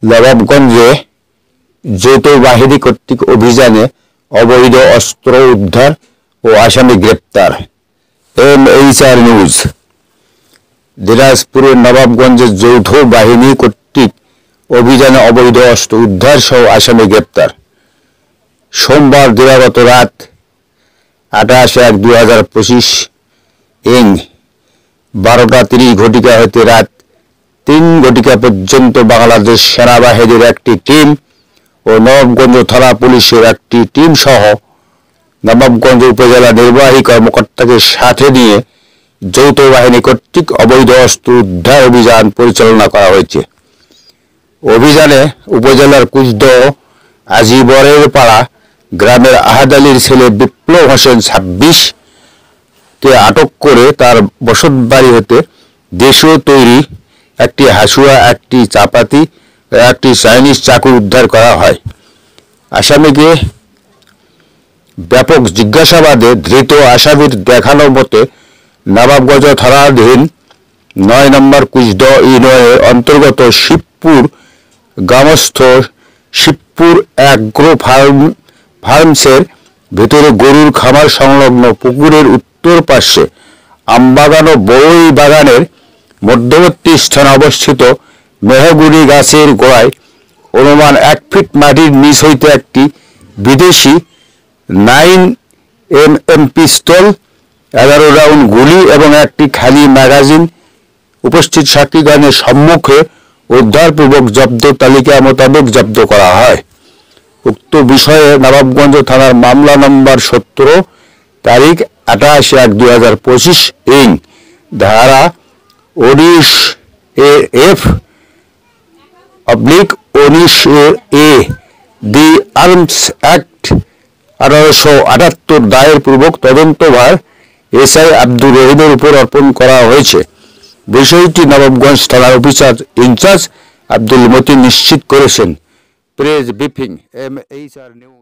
নবাবগঞ্জে যৌথ বাহিনী কর্তৃক অভিযানে অবৈধ অস্ত্র উদ্ধার ও আসামি গ্রেপ্তার। MHR news. দিনাজপুরের নবাবগঞ্জে যৌথ বাহিনী কর্তৃক অভিযানে অবৈধ অস্ত্র উদ্ধার সহ আসামি গ্রেপ্তার। সোমবার দিবাগত রাত 28/1/2025 ইং 12:30 ঘটিকা হতে রাত 3 ঘটিকা পর্যন্ত বাংলাদেশ সেনাবাহিনীর একটি টিম ও নবাবগঞ্জ থানা পুলিশের একটি টিম সহ নবাবগঞ্জ উপজেলা নির্বাহী কর্মকর্তাকে সাথে নিয়ে যৌথ বাহিনী কর্তৃক অবৈধ অস্ত্র উদ্ধার অভিযান পরিচালনা করা হয়েছে। অভিযানে উপজেলার কুচদহ আজিবরের পাড়া গ্রামের আহাদ আলীর ছেলে বিপ্লব হোসেন 26 কে আটক করে তার বসতবাড়ি হতে দেশীয় তৈরি একটি হাসুয়া, একটি চাপাতি, একটি চাইনিজ চাকু উদ্ধার করা হয়। আসামিকে ব্যাপক জিজ্ঞাসাবাদে ধৃত আসামির দেখানো মতে নবাবগঞ্জ থানাধীন 9 নম্বর কুচদহ ইউনিয়নের অন্তর্গত শিবপুর গ্রামস্থ শিবপুর অ্যাগ্রো ফার্মসের ভেতরে গরুর খামার সংলগ্ন পুকুরের উত্তর পার্শ্বে আমবাগান ও বই বাগানের মধ্যবর্তী স্থানে অবস্থিত মেহগুনি গাছের গোড়ায় অনুমান 1 ফিট মাটির নিচ হইতে একটি বিদেশি 9mm পিস্তল, 11 রাউন্ড গুলি এবং একটি খালি ম্যাগাজিন উপস্থিত সাক্ষীগণের সম্মুখে উদ্ধারপূর্বক জব্দ তালিকা মোতাবেক জব্দ করা হয়। উক্ত বিষয়ে নবাবগঞ্জ থানার মামলা নম্বর 17 তারিখ 28/1/2025 ইং ধারা 19F/19A দি আর্মস অ্যাক্ট 1878 দায়ের পূর্বক তদন্তভার SI আব্দুর রহিমের উপর অর্পণ করা হয়েছে। বিষয়টি নবাবগঞ্জ থানার অফিসার ইনচার্জ আব্দুল মতিন নিশ্চিত করেছেন। Press briefing MHR news.